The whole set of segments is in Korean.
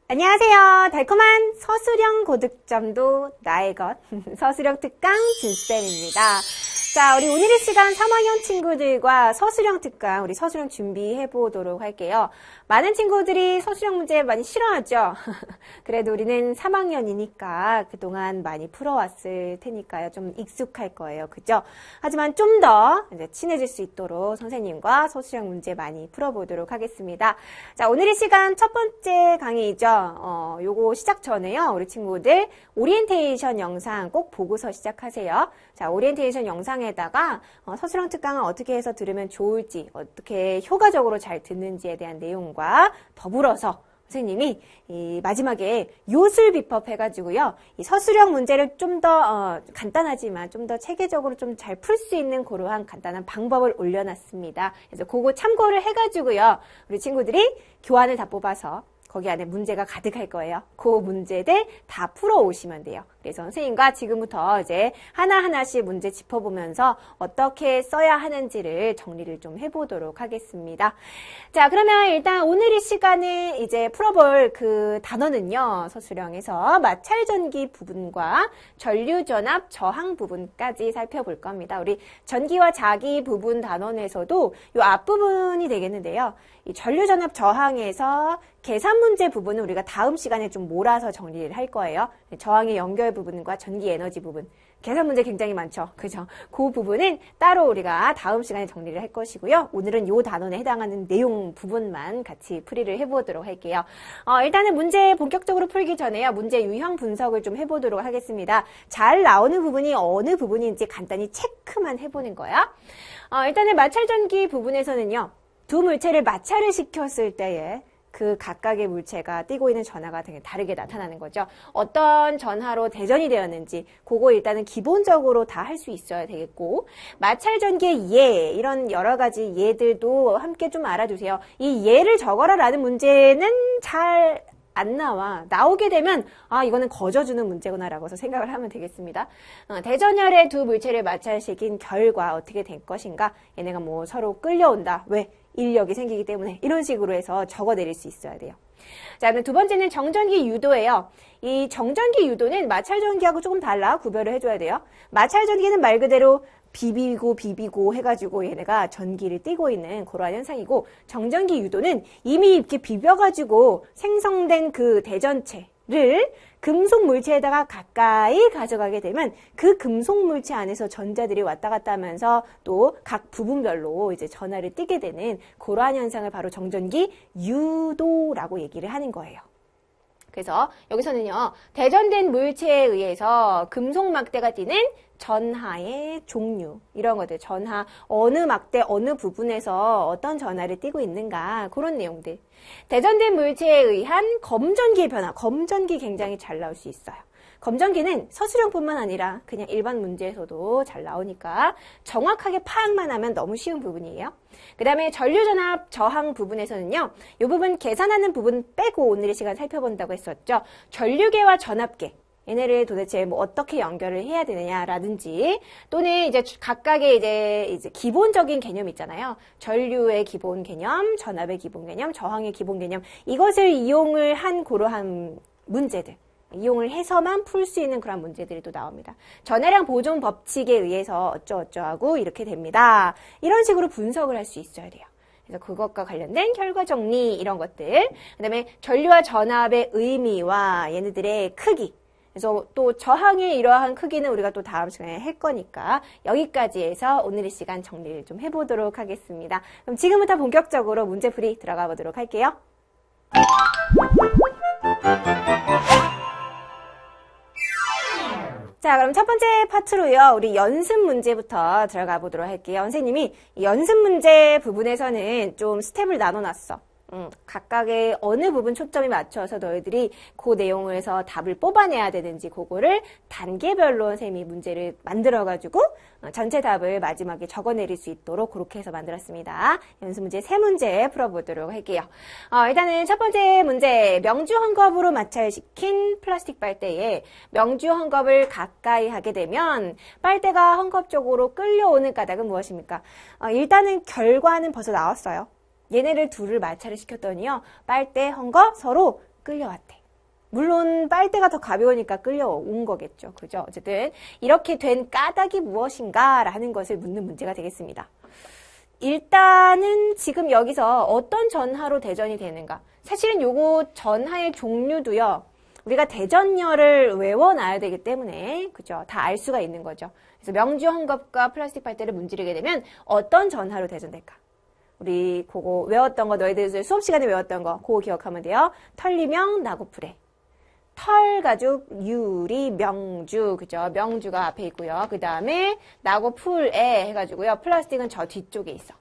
안녕하세요. 달콤한 서술형 고득점도 나의 것 서술형 특강 진쌤입니다. 자, 우리 오늘의 시간 3학년 친구들과 서술형 특강, 우리 서술형 준비해 보도록 할게요. 많은 친구들이 서술형 문제 많이 싫어하죠? 그래도 우리는 3학년이니까 그동안 많이 풀어왔을 테니까요. 좀 익숙할 거예요. 그죠? 하지만 좀 더 이제 친해질 수 있도록 선생님과 서술형 문제 많이 풀어보도록 하겠습니다. 자, 오늘의 시간 첫 번째 강의이죠. 요거 시작 전에요. 우리 친구들 오리엔테이션 영상 꼭 보고서 시작하세요. 자, 오리엔테이션 영상에다가 서술형 특강을 어떻게 해서 들으면 좋을지, 어떻게 효과적으로 잘 듣는지에 대한 내용과 더불어서 선생님이 이 마지막에 요술 비법 해가지고요. 이 서술형 문제를 좀 더 간단하지만 좀 더 체계적으로 좀 잘 풀 수 있는 그러한 간단한 방법을 올려놨습니다. 그래서 그거 참고를 해가지고요. 우리 친구들이 교환을 다 뽑아서 거기 안에 문제가 가득할 거예요. 그 문제들 다 풀어오시면 돼요. 그래서 선생님과 지금부터 이제 하나하나씩 문제 짚어보면서 어떻게 써야 하는지를 정리를 좀 해보도록 하겠습니다. 자, 그러면 일단 오늘 이 시간에 이제 풀어볼 그 단어는요. 서술형에서 마찰전기 부분과 전류전압 저항 부분까지 살펴볼 겁니다. 우리 전기와 자기 부분 단원에서도 이 앞부분이 되겠는데요. 이 전류전압 저항에서 계산 문제 부분은 우리가 다음 시간에 좀 몰아서 정리를 할 거예요. 저항의 연결 부분과 전기 에너지 부분. 계산 문제 굉장히 많죠. 그죠? 그 부분은 따로 우리가 다음 시간에 정리를 할 것이고요. 오늘은 이 단원에 해당하는 내용 부분만 같이 풀이를 해보도록 할게요. 일단은 문제 본격적으로 풀기 전에요. 문제 유형 분석을 좀 해보도록 하겠습니다. 잘 나오는 부분이 어느 부분인지 간단히 체크만 해보는 거예요. 일단은 마찰전기 부분에서는요. 두 물체를 마찰을 시켰을 때에 그 각각의 물체가 띠고 있는 전하가 되게 다르게 나타나는 거죠. 어떤 전하로 대전이 되었는지 그거 일단은 기본적으로 다 할 수 있어야 되겠고 마찰전기의 예 이런 여러 가지 예들도 함께 좀 알아두세요. 이 예를 적어라 라는 문제는 잘 안 나오게 되면 이거는 거저주는 문제구나 라고 해서 생각을 하면 되겠습니다. 대전열의 두 물체를 마찰시킨 결과 어떻게 된 것인가, 얘네가 뭐 서로 끌려온다, 왜? 인력이 생기기 때문에 이런 식으로 해서 적어내릴 수 있어야 돼요. 자, 그럼 두 번째는 정전기 유도예요. 이 정전기 유도는 마찰전기하고 조금 달라 구별을 해줘야 돼요. 마찰전기는 말 그대로 비비고 해가지고 얘네가 전기를 띠고 있는 그러한 현상이고, 정전기 유도는 이미 이렇게 비벼가지고 생성된 그 대전체를 금속 물체에다가 가까이 가져가게 되면 그 금속 물체 안에서 전자들이 왔다 갔다 하면서 또 각 부분별로 이제 전하를 띠게 되는 그러한 현상을 바로 정전기 유도라고 얘기를 하는 거예요. 그래서 여기서는요, 대전된 물체에 의해서 금속 막대가 띠는 전하의 종류, 이런 것들, 전하, 어느 막대, 어느 부분에서 어떤 전하를 띠고 있는가, 그런 내용들. 대전된 물체에 의한 검전기의 변화, 검전기 굉장히 잘 나올 수 있어요. 검전기는 서술형뿐만 아니라 그냥 일반 문제에서도 잘 나오니까 정확하게 파악만 하면 너무 쉬운 부분이에요. 그 다음에 전류전압 저항 부분에서는요, 이 부분 계산하는 부분 빼고 오늘의 시간 살펴본다고 했었죠. 전류계와 전압계, 얘네를 도대체 뭐 어떻게 연결을 해야 되느냐라든지, 또는 이제 각각의 이제 기본적인 개념 있잖아요. 전류의 기본 개념, 전압의 기본 개념, 저항의 기본 개념, 이것을 이용을 한 그러한 문제들, 이용을 해서만 풀 수 있는 그런 문제들이 또 나옵니다. 전해량 보존 법칙에 의해서 어쩌어쩌하고 이렇게 됩니다. 이런 식으로 분석을 할 수 있어야 돼요. 그래서 그것과 관련된 결과 정리, 이런 것들. 그 다음에 전류와 전압의 의미와 얘네들의 크기. 그래서 또 저항의 이러한 크기는 우리가 또 다음 시간에 할 거니까 여기까지 해서 오늘의 시간 정리를 좀 해보도록 하겠습니다. 그럼 지금부터 본격적으로 문제풀이 들어가 보도록 할게요. 자, 그럼 첫 번째 파트로요, 우리 연습 문제부터 들어가 보도록 할게요. 선생님이 연습 문제 부분에서는 좀 스텝을 나눠놨어. 각각의 어느 부분 초점이 맞춰서 너희들이 그 내용에서 답을 뽑아내야 되는지 그거를 단계별로 선생님이 문제를 만들어가지고 전체 답을 마지막에 적어내릴 수 있도록 그렇게 해서 만들었습니다. 연습 문제 3문제 풀어보도록 할게요. 일단은 첫 번째 문제, 명주 헝겊으로 마찰시킨 플라스틱 빨대에 명주 헝겊을 가까이 하게 되면 빨대가 헝겊 쪽으로 끌려오는 까닭은 무엇입니까? 일단은 결과는 벌써 나왔어요. 얘네를 둘을 마찰을 시켰더니요, 빨대, 헝겊 서로 끌려왔대. 물론 빨대가 더 가벼우니까 끌려온 거겠죠. 그죠? 어쨌든 이렇게 된 까닭이 무엇인가 라는 것을 묻는 문제가 되겠습니다. 일단은 지금 여기서 어떤 전하로 대전이 되는가? 사실은 요거 전하의 종류도요, 우리가 대전열을 외워놔야 되기 때문에, 그죠? 다 알 수가 있는 거죠. 그래서 명주 헝겊과 플라스틱 빨대를 문지르게 되면 어떤 전하로 대전될까? 우리 그거 외웠던 거, 너희들 수업 시간에 외웠던 거, 그거 기억하면 돼요. 털리명, 나고풀에. 털 가죽, 유리, 명주, 그죠? 명주가 앞에 있고요. 그 다음에 나고풀에 해가지고요. 플라스틱은 저 뒤쪽에 있어.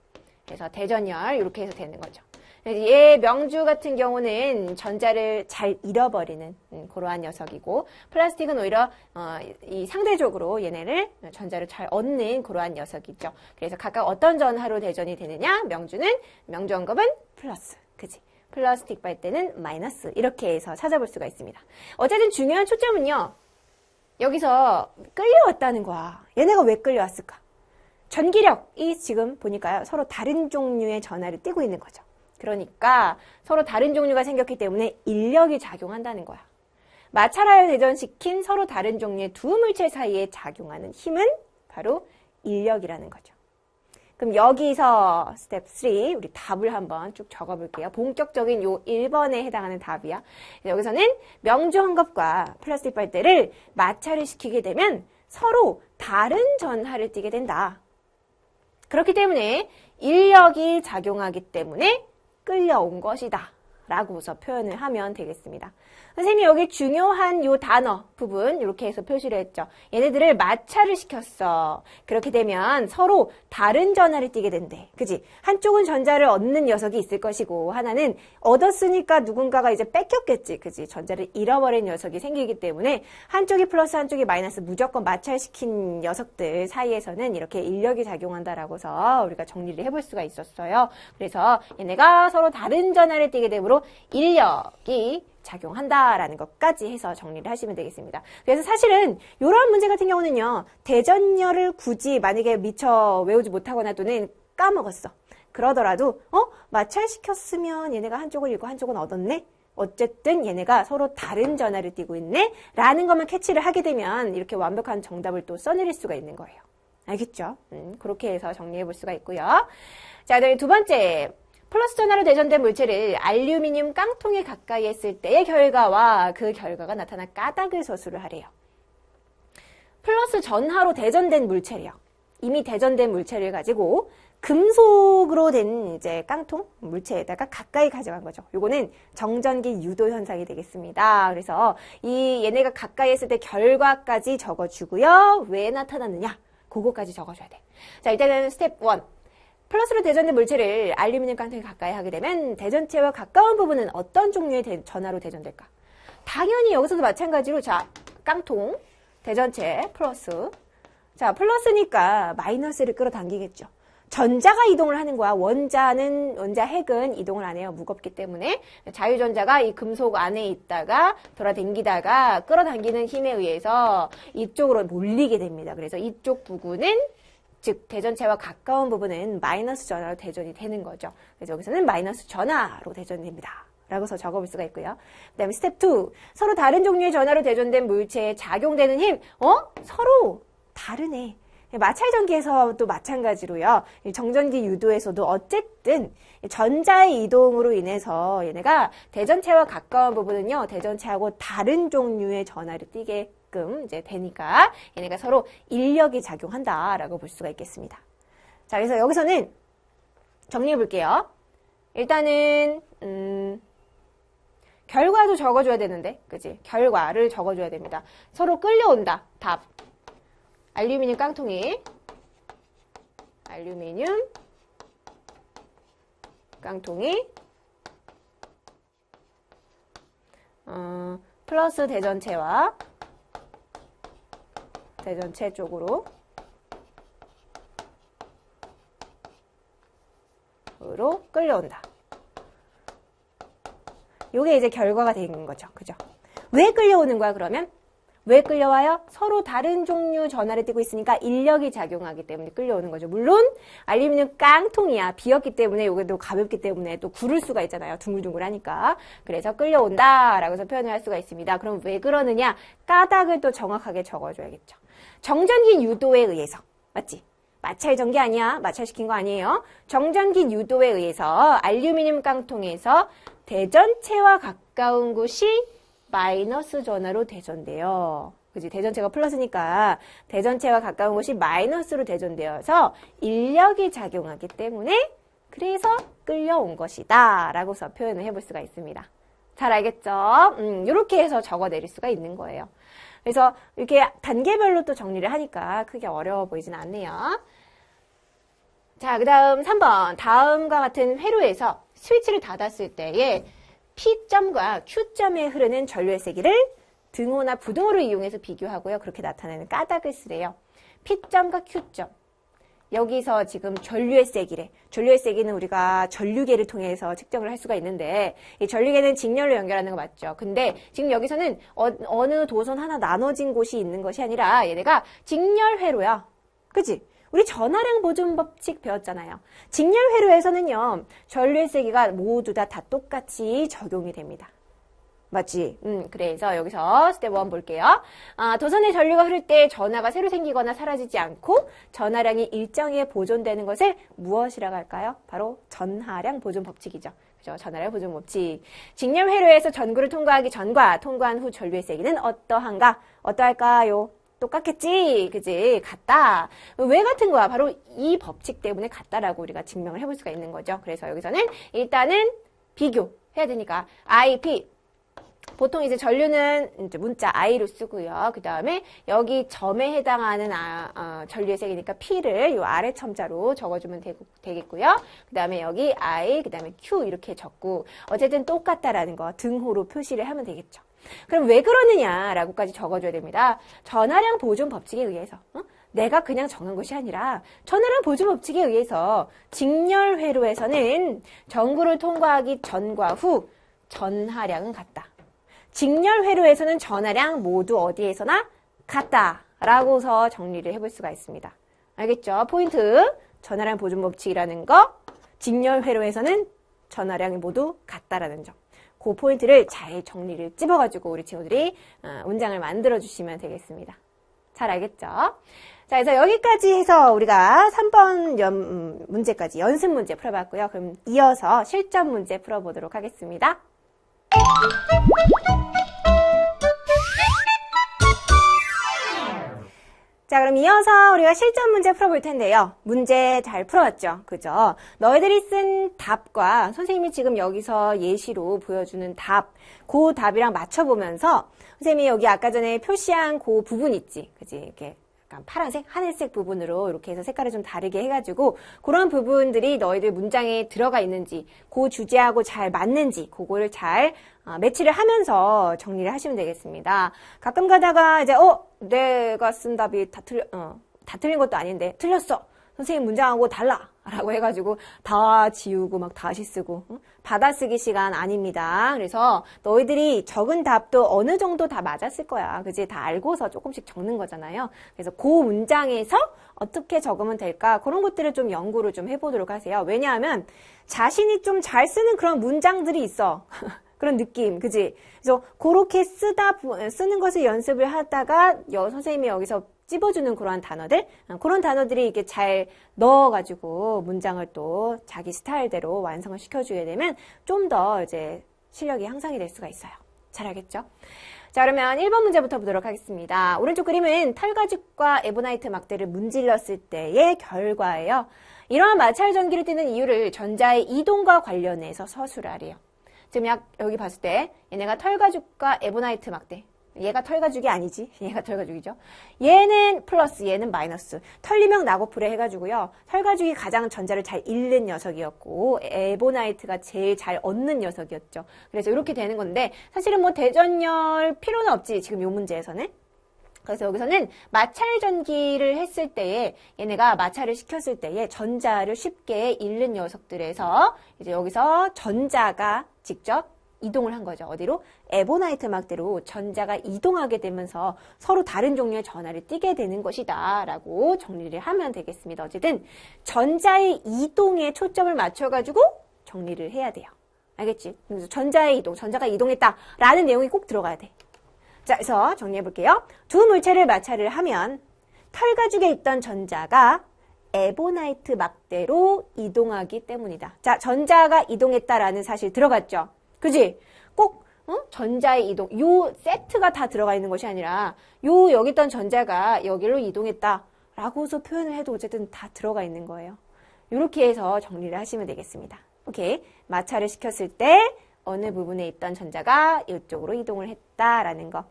그래서 대전열, 이렇게 해서 되는 거죠. 얘 명주 같은 경우는 전자를 잘 잃어버리는 그러한 녀석이고, 플라스틱은 오히려 이 상대적으로 얘네를 전자를 잘 얻는 그러한 녀석이죠. 그래서 각각 어떤 전하로 대전이 되느냐? 명주 헝겊은 플러스, 그지? 플라스틱 빨대는 마이너스, 이렇게 해서 찾아볼 수가 있습니다. 어쨌든 중요한 초점은요, 여기서 끌려왔다는 거야. 얘네가 왜 끌려왔을까? 전기력이 지금 보니까요, 서로 다른 종류의 전하를 띠고 있는 거죠. 그러니까 서로 다른 종류가 생겼기 때문에 인력이 작용한다는 거야. 마찰하여 대전시킨 서로 다른 종류의 두 물체 사이에 작용하는 힘은 바로 인력이라는 거죠. 그럼 여기서 스텝 3 우리 답을 한번 쭉 적어볼게요. 본격적인 요 1번에 해당하는 답이야. 여기서는 명주 헝겊과 플라스틱 빨대를 마찰을 시키게 되면 서로 다른 전하를 띠게 된다. 그렇기 때문에 인력이 작용하기 때문에 끌려온 것이다 라고서 표현을 하면 되겠습니다. 선생님이 여기 중요한 요 단어 부분 이렇게 해서 표시를 했죠. 얘네들을 마찰을 시켰어. 그렇게 되면 서로 다른 전하를 띠게 된대. 그지? 한쪽은 전자를 얻는 녀석이 있을 것이고 하나는 얻었으니까 누군가가 이제 뺏겼겠지. 그지? 전자를 잃어버린 녀석이 생기기 때문에 한쪽이 플러스 한쪽이 마이너스 무조건 마찰시킨 녀석들 사이에서는 이렇게 인력이 작용한다라고서 우리가 정리를 해볼 수가 있었어요. 그래서 얘네가 서로 다른 전하를 띠게 되므로 인력이 작용한다라는 것까지 해서 정리를 하시면 되겠습니다. 그래서 사실은 이런 문제 같은 경우는요, 대전열을 굳이 만약에 미처 외우지 못하거나 또는 까먹었어. 그러더라도 마찰시켰으면 얘네가 한쪽을 잃고 한쪽은 얻었네? 어쨌든 얘네가 서로 다른 전하를 띠고 있네? 라는 것만 캐치를 하게 되면 이렇게 완벽한 정답을 또 써내릴 수가 있는 거예요. 알겠죠? 그렇게 해서 정리해 볼 수가 있고요. 자, 네, 두 번째. 플러스 전하로 대전된 물체를 알루미늄 깡통에 가까이 했을 때의 결과와 그 결과가 나타난 까닭을 서술을 하래요. 플러스 전하로 대전된 물체래요. 이미 대전된 물체를 가지고 금속으로 된 이제 깡통 물체에다가 가까이 가져간 거죠. 요거는 정전기 유도 현상이 되겠습니다. 그래서 이 얘네가 가까이 했을 때 결과까지 적어주고요. 왜 나타났느냐? 그거까지 적어줘야 돼. 자, 일단은 스텝 1. 플러스로 대전된 물체를 알루미늄 깡통에 가까이 하게 되면 대전체와 가까운 부분은 어떤 종류의 전하로 대전될까? 당연히 여기서도 마찬가지로 자, 깡통, 대전체, 플러스. 자, 플러스니까 마이너스를 끌어당기겠죠. 전자가 이동을 하는 거야. 원자 핵은 이동을 안 해요. 무겁기 때문에. 자유전자가 이 금속 안에 있다가 돌아다니다가 끌어당기는 힘에 의해서 이쪽으로 몰리게 됩니다. 그래서 이쪽 부분은 즉 대전체와 가까운 부분은 마이너스 전하로 대전이 되는 거죠. 그래서 여기서는 마이너스 전하로 대전됩니다. 라고서 적어볼 수가 있고요. 그 다음에 스텝 2. 서로 다른 종류의 전하로 대전된 물체에 작용되는 힘. 서로 다르네. 마찰전기에서도 마찬가지로요. 정전기 유도에서도 어쨌든 전자의 이동으로 인해서 얘네가 대전체와 가까운 부분은요. 대전체하고 다른 종류의 전하를 띠게끔 이제 되니까 얘네가 서로 인력이 작용한다라고 볼 수가 있겠습니다. 자, 그래서 여기서는 정리해 볼게요. 일단은 결과도 적어줘야 되는데, 그치? 결과를 적어줘야 됩니다. 서로 끌려온다. 답. 알루미늄 깡통이 플러스 대전체와 대전체 쪽으로 끌려온다. 요게 이제 결과가 되는 거죠. 그죠? 왜 끌려오는 거야, 그러면? 왜 끌려와요? 서로 다른 종류 전하를 띠고 있으니까 인력이 작용하기 때문에 끌려오는 거죠. 물론 알루미늄 깡통이야. 비었기 때문에 요게 또 가볍기 때문에 또 구를 수가 있잖아요. 둥글둥글하니까. 그래서 끌려온다 라고 해서 표현을 할 수가 있습니다. 그럼 왜 그러느냐? 까닭을 또 정확하게 적어줘야겠죠. 정전기 유도에 의해서. 맞지? 마찰 전기 아니야. 마찰시킨 거 아니에요. 정전기 유도에 의해서 알루미늄 깡통에서 대전체와 가까운 곳이 마이너스 전하로 대전돼요. 그지? 대전체가 플러스니까 대전체와 가까운 곳이 마이너스로 대전되어서 인력이 작용하기 때문에 그래서 끌려온 것이다 라고서 표현을 해볼 수가 있습니다. 잘 알겠죠? 이렇게 해서 적어내릴 수가 있는 거예요. 그래서 이렇게 단계별로 또 정리를 하니까 크게 어려워 보이진 않네요. 자, 그 다음 3번. 다음과 같은 회로에서 스위치를 닫았을 때에 P점과 Q점에 흐르는 전류의 세기를 등호나 부등호를 이용해서 비교하고요. 그렇게 나타내는 까닭을 쓰래요. P점과 Q점. 여기서 지금 전류의 세기래. 전류의 세기는 우리가 전류계를 통해서 측정을 할 수가 있는데 이 전류계는 직렬로 연결하는 거 맞죠? 근데 지금 여기서는 어느 도선 하나 나눠진 곳이 있는 것이 아니라 얘네가 직렬회로야. 그치? 우리 전하량 보존 법칙 배웠잖아요. 직렬회로에서는요. 전류의 세기가 모두 다 똑같이 적용이 됩니다. 맞지? 그래서 여기서 스텝 1 볼게요. 도선의 전류가 흐를 때 전하가 새로 생기거나 사라지지 않고 전하량이 일정하게 보존되는 것을 무엇이라고 할까요? 바로 전하량 보존 법칙이죠. 그죠? 전하량 보존 법칙. 직렬회로에서 전구를 통과하기 전과 통과한 후 전류의 세기는 어떠한가? 어떠할까요? 똑같겠지? 그지? 같다. 왜 같은 거야? 바로 이 법칙 때문에 같다라고 우리가 증명을 해볼 수가 있는 거죠. 그래서 여기서는 일단은 비교해야 되니까 IP. 보통 이제 전류는 이제 문자 I로 쓰고요. 그 다음에 여기 점에 해당하는 전류의 세기니까 P를 이 아래 첨자로 적어주면 되겠고요. 그 다음에 여기 I, 그 다음에 Q 이렇게 적고 어쨌든 똑같다라는 거 등호로 표시를 하면 되겠죠. 그럼 왜 그러느냐라고까지 적어줘야 됩니다. 전하량 보존 법칙에 의해서 내가 그냥 정한 것이 아니라 전하량 보존 법칙에 의해서 직렬회로에서는 전구를 통과하기 전과 후 전하량은 같다. 직렬회로에서는 전하량 모두 어디에서나 같다라고서 정리를 해볼 수가 있습니다. 알겠죠? 포인트 전하량 보존 법칙이라는 거 직렬회로에서는 전하량이 모두 같다라는 점. 그 포인트를 잘 정리를 찝어가지고 우리 친구들이 문장을 만들어 주시면 되겠습니다. 잘 알겠죠? 자, 그래서 여기까지 해서 우리가 3번 문제까지 연습 문제 풀어봤고요. 그럼 이어서 실전 문제 풀어보도록 하겠습니다. 자, 그럼 이어서 우리가 실전 문제 풀어볼 텐데요. 문제 잘 풀어왔죠? 그죠? 너희들이 쓴 답과 선생님이 지금 여기서 예시로 보여주는 답, 그 답이랑 맞춰보면서 선생님이 여기 아까 전에 표시한 그 부분 있지? 그지? 이렇게 약간 파란색, 하늘색 부분으로 이렇게 해서 색깔을 좀 다르게 해가지고 그런 부분들이 너희들 문장에 들어가 있는지 그 주제하고 잘 맞는지 그거를 잘 매치를 하면서 정리를 하시면 되겠습니다. 가끔 가다가 이제 내가 쓴 답이 다 틀린 것도 아닌데 틀렸어. 선생님 문장하고 달라. 라고 해가지고 다 지우고 막 다시 쓰고 받아쓰기 시간 아닙니다. 그래서 너희들이 적은 답도 어느 정도 다 맞았을 거야. 그지? 다 알고서 조금씩 적는 거잖아요. 그래서 그 문장에서 어떻게 적으면 될까? 그런 것들을 좀 연구를 좀 해보도록 하세요. 왜냐하면 자신이 좀 잘 쓰는 그런 문장들이 있어. 그런 느낌, 그지? 그래서 그렇게 쓰는 것을 연습을 하다가 선생님이 여기서 찝어주는 그러한 단어들, 그런 단어들이 이렇게 잘 넣어가지고 문장을 또 자기 스타일대로 완성을 시켜주게 되면 좀 더 이제 실력이 향상이 될 수가 있어요. 잘 알겠죠? 자, 그러면 1번 문제부터 보도록 하겠습니다. 오른쪽 그림은 털가죽과 에보나이트 막대를 문질렀을 때의 결과예요. 이러한 마찰 전기를 띠는 이유를 전자의 이동과 관련해서 서술하래요. 지금 여기 봤을 때 얘네가 털가죽과 에보나이트 막대 얘가 털가죽이 아니지. 얘가 털가죽이죠. 얘는 플러스, 얘는 마이너스. 털리명 나고프레 해가지고요. 털가죽이 가장 전자를 잘 잃는 녀석이었고 에보나이트가 제일 잘 얻는 녀석이었죠. 그래서 이렇게 되는 건데 사실은 뭐 대전열 필요는 없지. 지금 요 문제에서는. 그래서 여기서는 마찰 전기를 했을 때에 얘네가 마찰을 시켰을 때에 전자를 쉽게 잃는 녀석들에서 이제 여기서 전자가 직접 이동을 한 거죠. 어디로? 에보나이트 막대로 전자가 이동하게 되면서 서로 다른 종류의 전하를 띠게 되는 것이다 라고 정리를 하면 되겠습니다. 어쨌든 전자의 이동에 초점을 맞춰가지고 정리를 해야 돼요. 알겠지? 그래서 전자의 이동, 전자가 이동했다 라는 내용이 꼭 들어가야 돼. 자, 그래서 정리해 볼게요. 두 물체를 마찰을 하면 털가죽에 있던 전자가 에보나이트 막대로 이동하기 때문이다. 자, 전자가 이동했다라는 사실 들어갔죠. 그지? 꼭 전자의 이동, 요 세트가 다 들어가 있는 것이 아니라 여기 있던 전자가 여기로 이동했다라고서 표현을 해도 어쨌든 다 들어가 있는 거예요. 이렇게 해서 정리를 하시면 되겠습니다. 오케이. 마찰을 시켰을 때 어느 부분에 있던 전자가 이쪽으로 이동을 했다라는 거.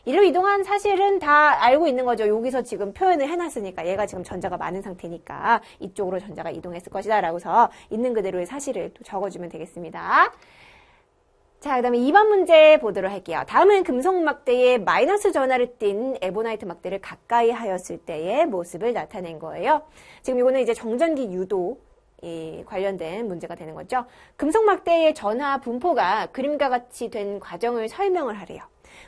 이리로 이동한 사실은 다 알고 있는 거죠. 여기서 지금 표현을 해놨으니까 얘가 지금 전자가 많은 상태니까 이쪽으로 전자가 이동했을 것이다 라고서 있는 그대로의 사실을 또 적어주면 되겠습니다. 자, 그 다음에 2번 문제 보도록 할게요. 다음은 금속 막대에 마이너스 전하를 띤 에보나이트 막대를 가까이 하였을 때의 모습을 나타낸 거예요. 지금 이거는 이제 정전기 유도 관련된 문제가 되는 거죠. 금속 막대의 전하 분포가 그림과 같이 된 과정을 설명을 하래요.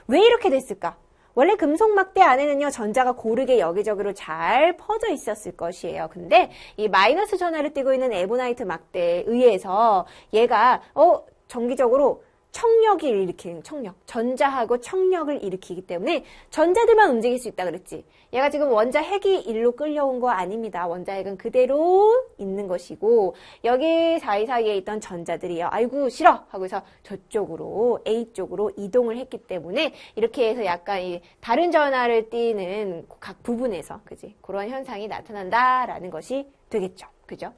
왜 이렇게 됐을까? 원래 금속 막대 안에는요, 전자가 고르게 여기저기로 잘 퍼져 있었을 것이에요. 근데 이 마이너스 전하를 띠고 있는 에보나이트 막대에 의해서 얘가 정기적으로 청력을 일으키는 청력, 전자하고 청력을 일으키기 때문에 전자들만 움직일 수 있다 그랬지. 얘가 지금 원자 핵이 일로 끌려온 거 아닙니다. 원자 핵은 그대로 있는 것이고 여기 사이사이에 있던 전자들이요. 아이고 싫어 하고서 저쪽으로 A 쪽으로 이동을 했기 때문에 이렇게 해서 약간 이 다른 전하를 띠는 각 부분에서 그지 그런 현상이 나타난다라는 것이 되겠죠. 그죠?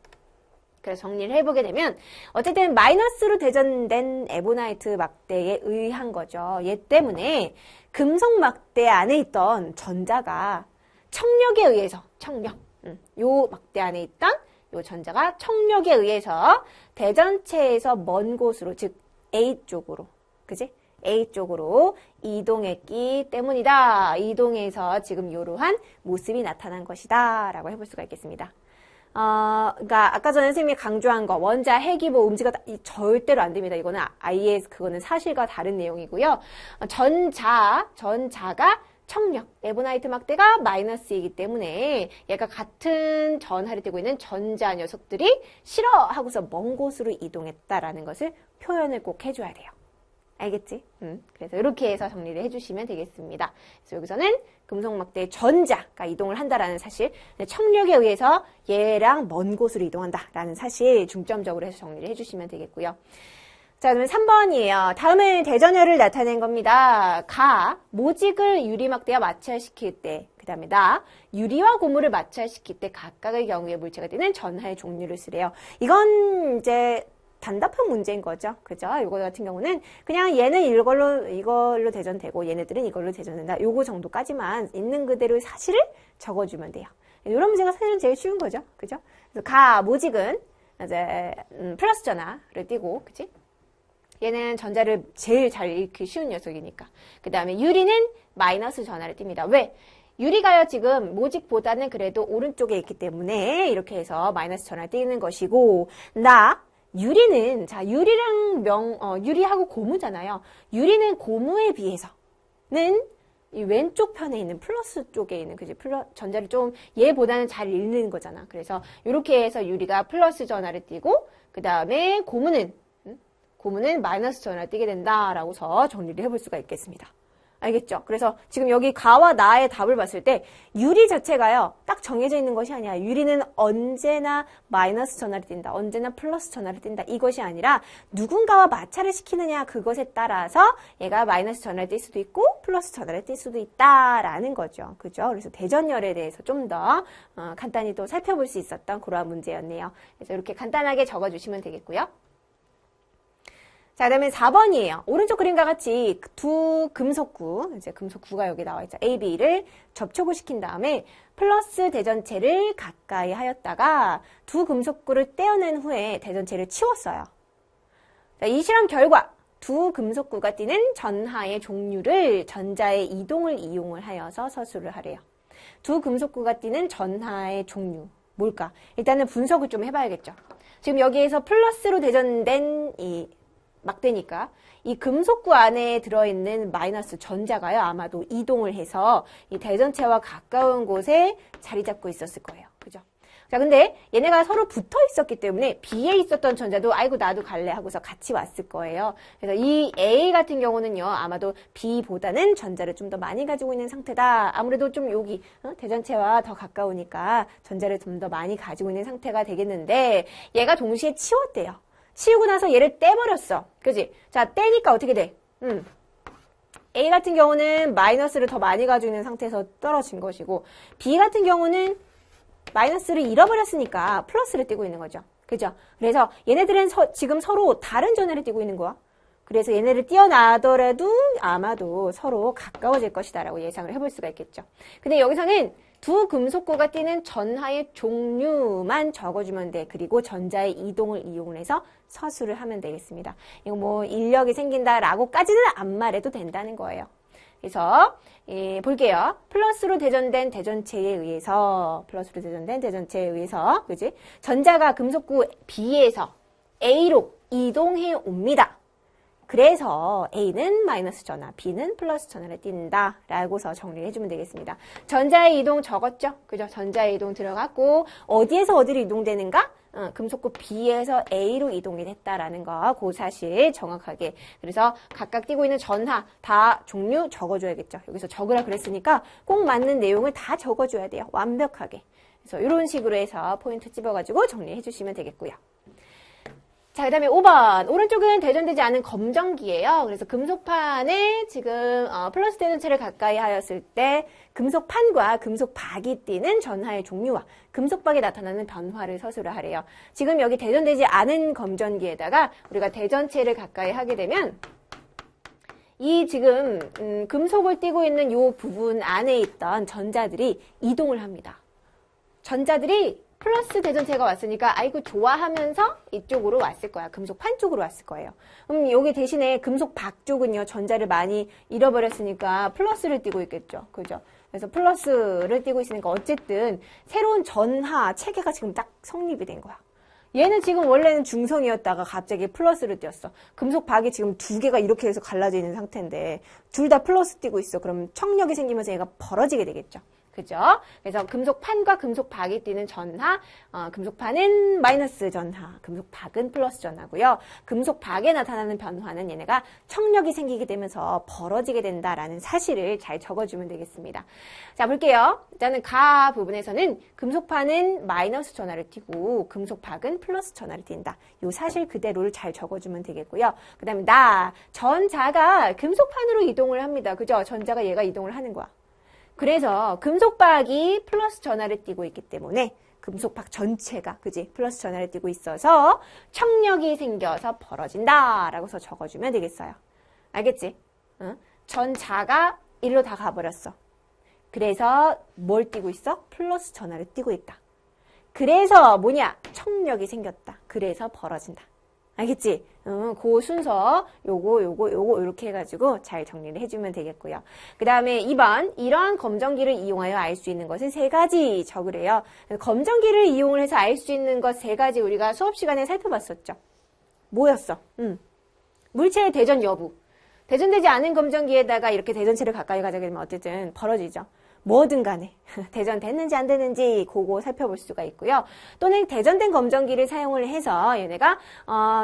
그래서 정리를 해보게 되면 어쨌든 마이너스로 대전된 에보나이트 막대에 의한 거죠. 얘 때문에 금속 막대 안에 있던 전자가 청력에 의해서 요 막대 안에 있던 요 전자가 청력에 의해서 대전체에서 먼 곳으로 즉 A 쪽으로 그지? A 쪽으로 이동했기 때문이다. 이동해서 지금 이러한 모습이 나타난 것이다 라고 해볼 수가 있겠습니다. 그러니까 아까 전에 선생님이 강조한 거 원자 핵이 뭐 움직였다 절대로 안 됩니다. 이거는 아예 그거는 사실과 다른 내용이고요. 전자가 청력, 에보나이트 막대가 마이너스이기 때문에 얘가 같은 전하를 띠고 있는 전자 녀석들이 싫어하고서 먼 곳으로 이동했다라는 것을 표현을 꼭 해줘야 돼요. 알겠지? 그래서 이렇게 해서 정리를 해주시면 되겠습니다. 그래서 여기서는 금속 막대의 전자가 이동을 한다라는 사실, 청력에 의해서 얘랑 먼 곳으로 이동한다라는 사실 중점적으로 해서 정리를 해주시면 되겠고요. 자, 그러면 3번이에요. 다음은 대전열을 나타낸 겁니다. 모직을 유리막대와 마찰시킬 때, 그 다음에 유리와 고무를 마찰시킬 때 각각의 경우에 물체가 되는 전하의 종류를 쓰래요. 이건 이제 단답형 문제인 거죠. 그죠? 요거 같은 경우는 그냥 얘는 이걸로 대전되고 얘네들은 이걸로 대전된다. 요거 정도까지만 있는 그대로의 사실을 적어주면 돼요. 이런 문제가 사실은 제일 쉬운 거죠. 그죠? 그래서 모직은 이제 플러스 전하를 띠고, 그치? 얘는 전자를 제일 잘 읽기 쉬운 녀석이니까. 그 다음에 유리는 마이너스 전하를 띱니다. 왜? 유리가요, 지금 모직보다는 그래도 오른쪽에 있기 때문에 이렇게 해서 마이너스 전하를 띄는 것이고, 유리는, 자, 유리하고 고무잖아요. 유리는 고무에 비해서는 이 왼쪽 편에 있는 플러스 쪽에 있는, 그지? 전자를 좀 얘보다는 잘 읽는 거잖아. 그래서 이렇게 해서 유리가 플러스 전하를 띄고, 그 다음에 고무는 마이너스 전하를 띄게 된다라고서 정리를 해볼 수가 있겠습니다. 알겠죠? 그래서 지금 여기 가와 나의 답을 봤을 때 유리 자체가요 딱 정해져 있는 것이 아니야. 유리는 언제나 마이너스 전하를 띈다. 언제나 플러스 전하를 띈다. 이것이 아니라 누군가와 마찰을 시키느냐 그것에 따라서 얘가 마이너스 전하를 띌 수도 있고 플러스 전하를 띌 수도 있다라는 거죠. 그죠? 그래서 대전열에 대해서 좀 더 간단히 또 살펴볼 수 있었던 그러한 문제였네요. 그래서 이렇게 간단하게 적어주시면 되겠고요. 자, 그다음에 4번이에요. 오른쪽 그림과 같이 두 금속구, 이제 금속구가 여기 나와 있죠. A, B를 접촉을 시킨 다음에 플러스 대전체를 가까이 하였다가 두 금속구를 떼어낸 후에 대전체를 치웠어요. 자, 이 실험 결과 두 금속구가 띠는 전하의 종류를 전자의 이동을 이용을 하여서 서술을 하래요. 두 금속구가 띠는 전하의 종류. 뭘까? 일단은 분석을 좀 해봐야겠죠. 지금 여기에서 플러스로 대전된 막대니까 이 금속구 안에 들어있는 마이너스 전자가요, 아마도 이동을 해서 이 대전체와 가까운 곳에 자리 잡고 있었을 거예요. 그죠? 자, 근데 얘네가 서로 붙어 있었기 때문에 B에 있었던 전자도 아이고 나도 갈래 하고서 같이 왔을 거예요. 그래서 이 A 같은 경우는요, 아마도 B보다는 전자를 좀 더 많이 가지고 있는 상태다. 아무래도 좀 여기 대전체와 더 가까우니까 전자를 좀 더 많이 가지고 있는 상태가 되겠는데 얘가 동시에 치웠대요. 치우고 나서 얘를 떼버렸어. 그지? 자, 떼니까 어떻게 돼? A 같은 경우는 마이너스를 더 많이 가지고 있는 상태에서 떨어진 것이고 B 같은 경우는 마이너스를 잃어버렸으니까 플러스를 띄고 있는 거죠. 그죠? 그래서 얘네들은 지금 서로 다른 전하를 띄고 있는 거야. 그래서 얘네를 띄어나더라도 아마도 서로 가까워질 것이다 라고 예상을 해볼 수가 있겠죠. 근데 여기서는 두 금속구가 띠는 전하의 종류만 적어주면 돼. 그리고 전자의 이동을 이용을 해서 서술을 하면 되겠습니다. 이거 뭐 인력이 생긴다라고까지는 안 말해도 된다는 거예요. 그래서 볼게요. 플러스로 대전된 대전체에 의해서 그지? 전자가 금속구 B에서 A로 이동해 옵니다. 그래서 A는 마이너스 전하, B는 플러스 전하를 띈다 라고서 정리를 해주면 되겠습니다. 전자의 이동 적었죠? 그죠? 전자의 이동 들어갔고 어디에서 어디로 이동되는가? 금속구 B에서 A로 이동이 됐다라는 거, 그 사실 정확하게. 그래서 각각 띄고 있는 전하 다 종류 적어줘야겠죠. 여기서 적으라 그랬으니까 꼭 맞는 내용을 다 적어줘야 돼요. 완벽하게. 그래서 이런 식으로 해서 포인트 찝어가지고 정리해 주시면 되겠고요. 자, 그 다음에 5번. 오른쪽은 대전되지 않은 검정기예요. 그래서 금속판에 지금 플러스 대전체를 가까이 하였을 때 금속판과 금속박이 띠는 전하의 종류와 금속박에 나타나는 변화를 서술을 하래요. 지금 여기 대전되지 않은 검정기에다가 우리가 대전체를 가까이 하게 되면 이 지금 금속을 띠고 있는 이 부분 안에 있던 전자들이 이동을 합니다. 전자들이 플러스 대전체가 왔으니까 아이고 좋아하면서 이쪽으로 왔을 거야. 금속판 쪽으로 왔을 거예요. 그럼 여기 대신에 금속박 쪽은요. 전자를 많이 잃어버렸으니까 플러스를 띄고 있겠죠. 그죠? 그래서 플러스를 띄고 있으니까 어쨌든 새로운 전하 체계가 지금 딱 성립이 된 거야. 얘는 지금 원래는 중성이었다가 갑자기 플러스를 띄었어. 금속박이 지금 두 개가 이렇게 해서 갈라져 있는 상태인데 둘 다 플러스 띄고 있어. 그럼 청력이 생기면서 얘가 벌어지게 되겠죠. 그죠? 그래서 금속판과 금속박이 띠는 전하, 금속판은 마이너스 전하, 금속박은 플러스 전하고요. 금속박에 나타나는 변화는 얘네가 청력이 생기게 되면서 벌어지게 된다라는 사실을 잘 적어주면 되겠습니다. 자, 볼게요. 일단은 가 부분에서는 금속판은 마이너스 전하를 띠고 금속박은 플러스 전하를 띈다. 이 사실 그대로를 잘 적어주면 되겠고요. 그 다음에 전자가 금속판으로 이동을 합니다. 그죠? 전자가 얘가 이동을 하는 거야. 그래서 금속박이 플러스 전하를 띠고 있기 때문에 금속박 전체가 그지 플러스 전하를 띠고 있어서 청력이 생겨서 벌어진다 라고서 적어주면 되겠어요. 알겠지? 전자가 일로 다 가버렸어. 그래서 뭘 띠고 있어? 플러스 전하를 띠고 있다. 그래서 뭐냐? 청력이 생겼다. 그래서 벌어진다. 알겠지? 그 순서 요거 이렇게 해가지고 잘 정리를 해주면 되겠고요. 그 다음에 2번 이러한 검정기를 이용하여 알 수 있는 것은 세 가지 적으래요. 검정기를 이용을 해서 알 수 있는 것 세 가지 우리가 수업 시간에 살펴봤었죠. 뭐였어? 물체의 대전 여부. 대전되지 않은 검정기에다가 이렇게 대전체를 가까이 가져게 되면 어쨌든 벌어지죠. 뭐든 간에 대전됐는지 안 됐는지 그거 살펴볼 수가 있고요. 또는 대전된 검정기를 사용을 해서 얘네가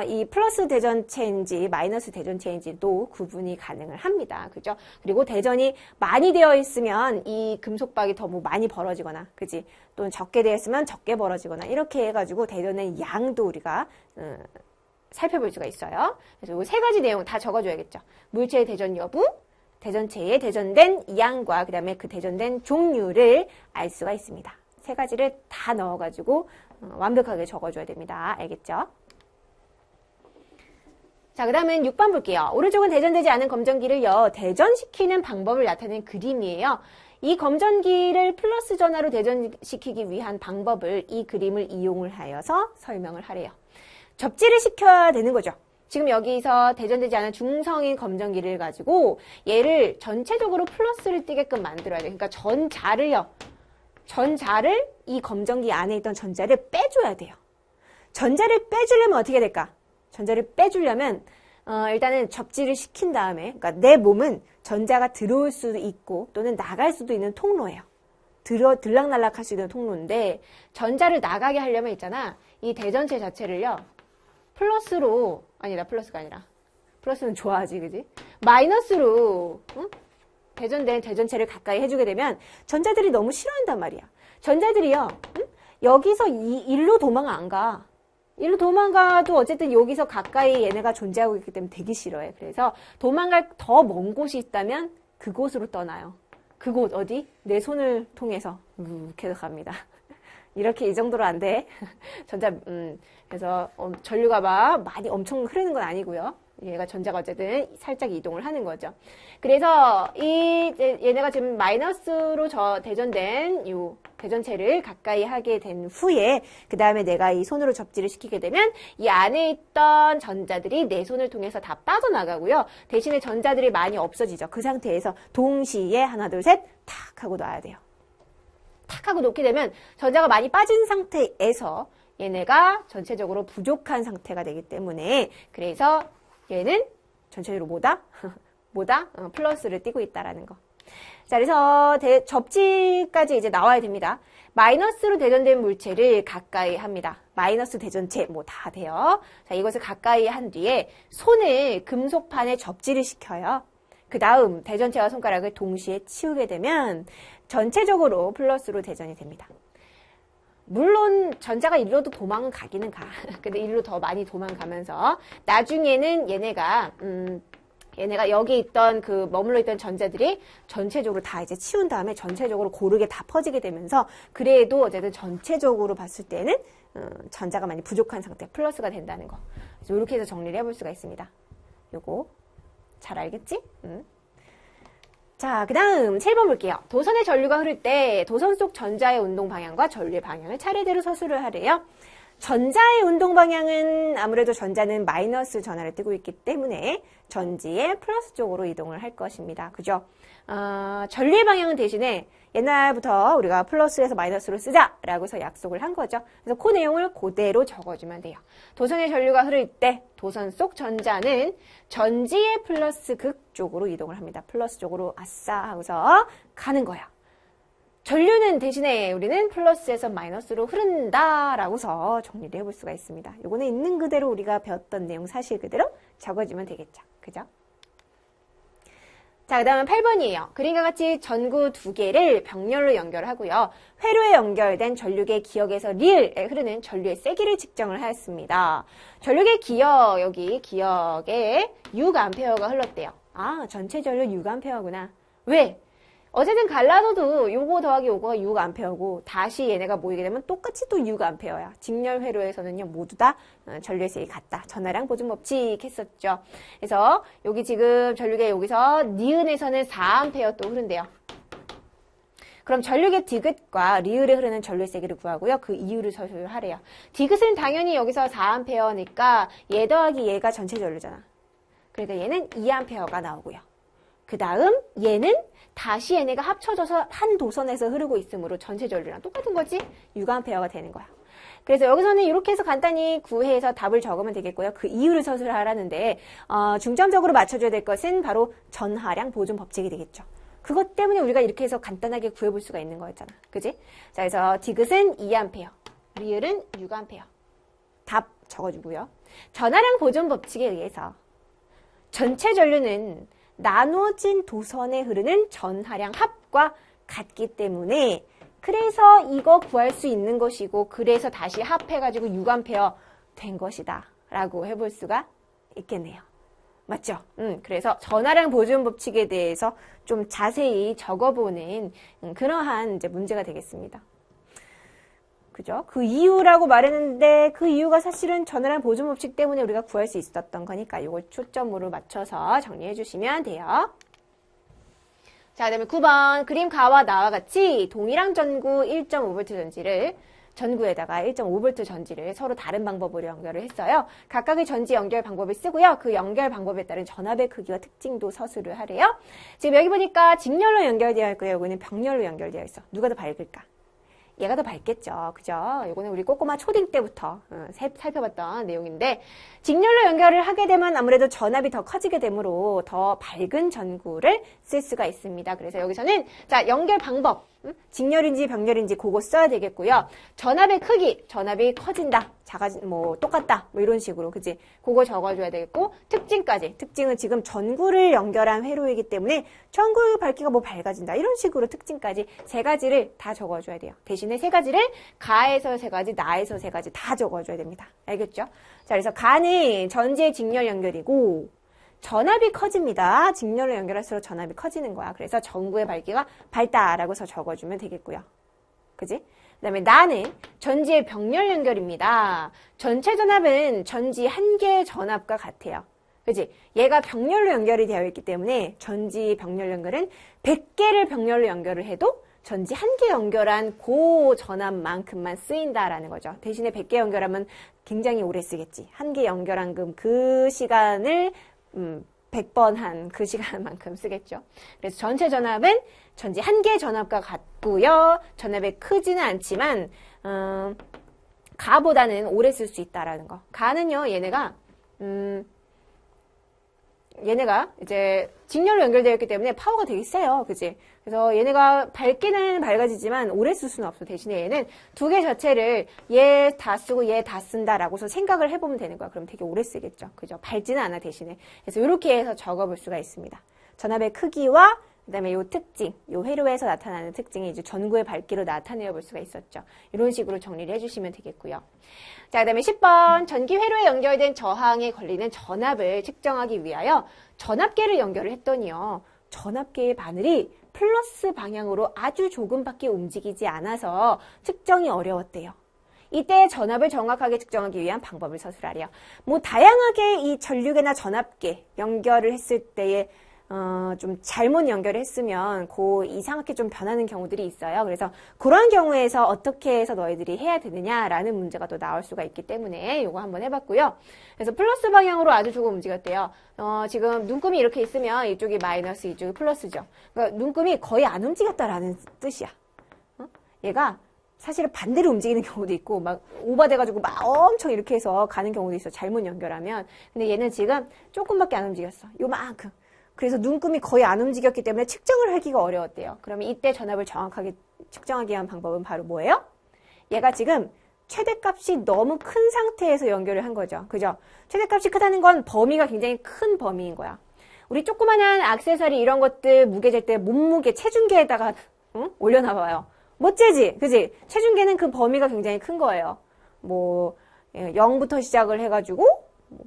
이 플러스 대전체인지 마이너스 대전체인지도 구분이 가능을 합니다. 그죠? 그리고 대전이 많이 되어 있으면 이 금속박이 더 뭐 많이 벌어지거나 그지? 또는 적게 되어 있으면 적게 벌어지거나 이렇게 해가지고 대전의 양도 우리가 살펴볼 수가 있어요. 그래서 이 세 가지 내용 다 적어줘야겠죠. 물체의 대전 여부, 대전체에 대전된 양과 그 다음에 그 대전된 종류를 알 수가 있습니다. 세 가지를 다 넣어가지고 완벽하게 적어줘야 됩니다. 알겠죠? 자, 그 다음은 6번 볼게요. 오른쪽은 대전되지 않은 검전기를요, 대전시키는 방법을 나타낸 그림이에요. 이 검전기를 플러스 전하로 대전시키기 위한 방법을 이 그림을 이용을 하여서 설명을 하래요. 접지를 시켜야 되는 거죠. 지금 여기서 대전되지 않은 중성인 검전기를 가지고 얘를 전체적으로 플러스를 띄게끔 만들어야 돼요. 그러니까 전자를 이 검전기 안에 있던 전자를 빼줘야 돼요. 전자를 빼주려면 어떻게 될까? 전자를 빼주려면 일단은 접지를 시킨 다음에, 그러니까 내 몸은 전자가 들어올 수도 있고 또는 나갈 수도 있는 통로예요. 들락날락 할 수 있는 통로인데, 전자를 나가게 하려면 있잖아, 이 대전체 자체를요, 플러스가 아니라 플러스는 좋아하지, 그지? 마이너스로 대전된 대전체를 가까이 해주게 되면 전자들이 너무 싫어한단 말이야. 전자들이요, 여기서 일로 도망 안 가. 일로 도망가도 어쨌든 여기서 가까이 얘네가 존재하고 있기 때문에 되게 싫어해. 그래서 도망갈 더 먼 곳이 있다면 그곳으로 떠나요. 그곳 어디? 내 손을 통해서 계속 갑니다. 이렇게 이 정도로 안 돼. 그래서 전류가 막 많이 엄청 흐르는 건 아니고요. 얘가 전자가 어쨌든 살짝 이동을 하는 거죠. 그래서 얘네가 지금 마이너스로 대전된 이 대전체를 가까이 하게 된 후에 그 다음에 내가 이 손으로 접지를 시키게 되면 이 안에 있던 전자들이 내 손을 통해서 다 빠져나가고요. 대신에 전자들이 많이 없어지죠. 그 상태에서 동시에 하나 둘 셋 탁 하고 놔야 돼요. 탁 하고 놓게 되면 전자가 많이 빠진 상태에서 얘네가 전체적으로 부족한 상태가 되기 때문에, 그래서 얘는 전체적으로 플러스를 띄고 있다라는 거. 자, 그래서 접지까지 이제 나와야 됩니다. 마이너스로 대전된 물체를 가까이 합니다. 마이너스 대전체 다 돼요. 자, 이것을 가까이 한 뒤에 손을 금속판에 접지를 시켜요. 그 다음 대전체와 손가락을 동시에 치우게 되면 전체적으로 플러스로 대전이 됩니다. 물론 전자가 일로도 도망은 가기는 가. 근데 일로 더 많이 도망가면서 나중에는 얘네가 여기 있던 머물러 있던 전자들이 전체적으로 다 이제 치운 다음에 전체적으로 고르게 다 퍼지게 되면서, 그래도 어쨌든 전체적으로 봤을 때는 전자가 많이 부족한 상태, 플러스가 된다는 거. 그래서 이렇게 해서 정리를 해볼 수가 있습니다. 요거 잘 알겠지? 자, 그 다음 7번 볼게요. 도선의 전류가 흐를 때 도선 속 전자의 운동 방향과 전류의 방향을 차례대로 서술을 하래요. 전자의 운동 방향은 아무래도 전자는 마이너스 전하를 띠고 있기 때문에 전지의 플러스 쪽으로 이동을 할 것입니다. 그죠? 전류의 방향은 대신에 옛날부터 우리가 플러스에서 마이너스로 쓰자라고 해서 약속을 한 거죠. 그래서 그 내용을 그대로 적어주면 돼요. 도선의 전류가 흐를 때 도선 속 전자는 전지의 플러스 극 쪽으로 이동을 합니다. 플러스 쪽으로 아싸 하고서 가는 거야. 전류는 대신에 우리는 플러스에서 마이너스로 흐른다라고서 정리를 해볼 수가 있습니다. 요거는 있는 그대로 우리가 배웠던 내용 사실 그대로 적어주면 되겠죠. 그죠? 자, 그 다음은 8번이에요. 그림과 같이 전구 두 개를 병렬로 연결하고요. 회로에 연결된 전류계 기역에서 리을에 흐르는 전류의 세기를 측정을 하였습니다. 전류계 기역, 여기 기역에 6A가 흘렀대요. 아, 전체 전류 6A구나. 왜? 어쨌든 갈라서도 요거 더하기 요거가 6A고 다시 얘네가 모이게 되면 똑같이 또 6A야. 직렬 회로에서는요 모두 다 전류의 세기 같다. 전하량 보존 법칙 했었죠. 그래서 여기 지금 전류계 여기서 니은에서는 4A 또 흐른대요. 그럼 전류계 디귿과 리을에 흐르는 전류의 세기를 구하고요. 그 이유를 서술하래요. 디귿은 당연히 여기서 4A니까 얘 더하기 얘가 전체 전류잖아. 그러니까 얘는 2A가 나오고요. 그 다음 얘는 다시 얘네가 합쳐져서 한 도선에서 흐르고 있으므로 전체 전류랑 똑같은 거지? 6A가 되는 거야. 그래서 여기서는 이렇게 해서 간단히 구해서 답을 적으면 되겠고요. 그 이유를 서술하라는데 중점적으로 맞춰줘야 될 것은 바로 전하량 보존 법칙이 되겠죠. 그것 때문에 우리가 이렇게 해서 간단하게 구해볼 수가 있는 거였잖아. 그지? 자, 그래서 디귿은 2A, 리을은 6A. 답 적어주고요. 전하량 보존 법칙에 의해서 전체 전류는 나누어진 도선에 흐르는 전하량 합과 같기 때문에 그래서 이거 구할 수 있는 것이고 그래서 다시 합해가지고 6A 된 것이다 라고 해볼 수가 있겠네요. 맞죠? 그래서 전하량 보존 법칙에 대해서 좀 자세히 적어보는 그러한 이제 문제가 되겠습니다. 그죠? 그 이유라고 말했는데 그 이유가 사실은 전환한 보존법칙 때문에 우리가 구할 수 있었던 거니까 이걸 초점으로 맞춰서 정리해 주시면 돼요. 자, 그 다음에 9번 그림 가와 나와 같이 동일한 전구 1.5V 전지를 전구에다가 1.5V 전지를 서로 다른 방법으로 연결을 했어요. 각각의 전지 연결 방법을 쓰고요. 그 연결 방법에 따른 전압의 크기와 특징도 서술을 하래요. 지금 여기 보니까 직렬로 연결되어 있고요. 여기는 병렬로 연결되어 있어. 누가 더 밝을까? 얘가 더 밝겠죠. 그죠? 이거는 우리 꼬꼬마 초딩 때부터 살펴봤던 내용인데 직렬로 연결을 하게 되면 아무래도 전압이 더 커지게 되므로 더 밝은 전구를 쓸 수가 있습니다. 그래서 여기서는 자 연결 방법 직렬인지 병렬인지 그거 써야 되겠고요. 전압의 크기, 전압이 커진다, 뭐 똑같다, 뭐 이런 식으로 그지? 그거 적어줘야 되겠고 특징까지. 특징은 지금 전구를 연결한 회로이기 때문에 전구의 밝기가 뭐 밝아진다 이런 식으로 특징까지 세 가지를 다 적어줘야 돼요. 대신에 세 가지를 가에서 세 가지, 나에서 세 가지 다 적어줘야 됩니다. 알겠죠? 자, 그래서 가는 전지의 직렬 연결이고 전압이 커집니다. 직렬로 연결할수록 전압이 커지는 거야. 그래서 전구의 밝기가 밝다라고 서 적어주면 되겠고요. 그지? 그 다음에 나는 전지의 병렬 연결입니다. 전체 전압은 전지 한 개의 전압과 같아요. 그지? 얘가 병렬로 연결이 되어 있기 때문에 전지 병렬 연결은 100개를 병렬로 연결을 해도 전지 한 개 연결한 그 전압만큼만 쓰인다라는 거죠. 대신에 100개 연결하면 굉장히 오래 쓰겠지. 한 개 연결한 그 시간을 100번 한 그 시간만큼 쓰겠죠. 그래서 전체 전압은 전지 한 개의 전압과 같고요. 전압이 크지는 않지만 가보다는 오래 쓸 수 있다라는 거. 가는요, 얘네가 이제 직렬로 연결되어 있기 때문에 파워가 되게 세요. 그지? 그래서 얘네가 밝기는 밝아지지만 오래 쓸 수는 없어. 대신에 얘는 두 개 자체를 얘 다 쓰고 얘 다 쓴다라고서 생각을 해보면 되는 거야. 그럼 되게 오래 쓰겠죠. 그죠? 밝지는 않아, 대신에. 그래서 이렇게 해서 적어볼 수가 있습니다. 전압의 크기와 그다음에 요 특징, 요 회로에서 나타나는 특징이 이제 전구의 밝기로 나타내어 볼 수가 있었죠. 이런 식으로 정리를 해주시면 되겠고요. 자, 그다음에 10번 전기 회로에 연결된 저항에 걸리는 전압을 측정하기 위하여 전압계를 연결을 했더니요. 전압계의 바늘이 플러스 방향으로 아주 조금밖에 움직이지 않아서 측정이 어려웠대요. 이때 전압을 정확하게 측정하기 위한 방법을 서술하래요. 뭐 다양하게 이 전류계나 전압계 연결을 했을 때에 좀 잘못 연결했으면 이상하게 좀 변하는 경우들이 있어요. 그래서 그런 경우에서 어떻게 해서 너희들이 해야 되느냐라는 문제가 또 나올 수가 있기 때문에 이거 한번 해봤고요. 그래서 플러스 방향으로 아주 조금 움직였대요. 지금 눈금이 이렇게 있으면 이쪽이 마이너스, 이쪽이 플러스죠. 그러니까 눈금이 거의 안 움직였다라는 뜻이야. 얘가 사실은 반대로 움직이는 경우도 있고 막 오버돼가지고 막 엄청 이렇게 해서 가는 경우도 있어. 잘못 연결하면. 근데 얘는 지금 조금밖에 안 움직였어. 요만큼. 그래서 눈금이 거의 안 움직였기 때문에 측정을 하기가 어려웠대요. 그러면 이때 전압을 정확하게 측정하기 위한 방법은 바로 뭐예요? 얘가 지금 최대값이 너무 큰 상태에서 연결을 한 거죠. 그죠? 최대값이 크다는 건 범위가 굉장히 큰 범위인 거야. 우리 조그만한 액세서리 이런 것들 무게 잴 때 몸무게 체중계에다가 올려놔봐요. 못 재지? 그지? 체중계는 그 범위가 굉장히 큰 거예요. 뭐 0부터 시작을 해가지고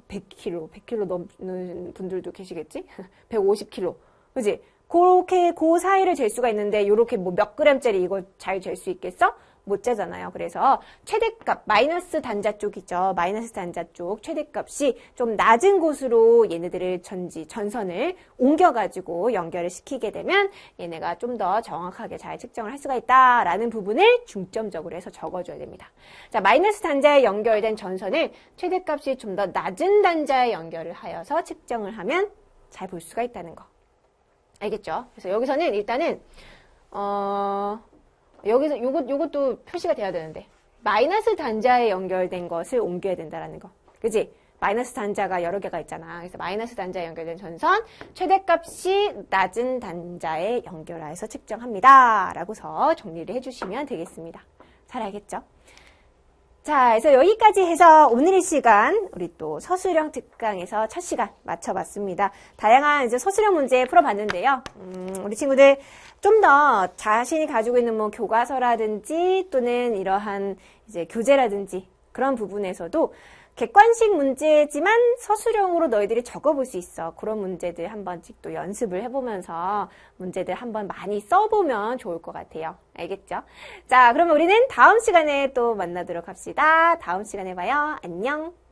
100kg 넘는 분들도 계시겠지? 150kg. 그지? 그렇게 그 사이를 잴 수가 있는데 요렇게 뭐 몇 그램짜리 이거 잘 잴 수 있겠어? 못 재잖아요. 그래서 최대값 마이너스 단자 쪽이죠. 마이너스 단자 쪽 최대값이 좀 낮은 곳으로 얘네들을 전선을 옮겨가지고 연결을 시키게 되면 얘네가 좀 더 정확하게 잘 측정을 할 수가 있다라는 부분을 중점적으로 해서 적어줘야 됩니다. 자, 마이너스 단자에 연결된 전선을 최대값이 좀 더 낮은 단자에 연결을 하여서 측정을 하면 잘 볼 수가 있다는 거. 알겠죠? 그래서 여기서는 일단은 여기서 요것도 표시가 돼야 되는데 마이너스 단자에 연결된 것을 옮겨야 된다라는 거. 그지? 마이너스 단자가 여러 개가 있잖아. 그래서 마이너스 단자에 연결된 전선 최대값이 낮은 단자에 연결해서 측정합니다. 라고서 정리를 해주시면 되겠습니다. 잘 알겠죠? 자, 그래서 여기까지 해서 오늘의 시간 우리 또 서술형 특강에서 첫 시간 마쳐봤습니다. 다양한 이제 서술형 문제 풀어봤는데요. 우리 친구들 좀 더 자신이 가지고 있는 뭐 교과서라든지 또는 이러한 이제 교재라든지 그런 부분에서도 객관식 문제지만 서술형으로 너희들이 적어볼 수 있어. 그런 문제들 한 번씩 또 연습을 해보면서 문제들 한번 많이 써보면 좋을 것 같아요. 알겠죠? 자, 그러면 우리는 다음 시간에 또 만나도록 합시다. 다음 시간에 봐요. 안녕.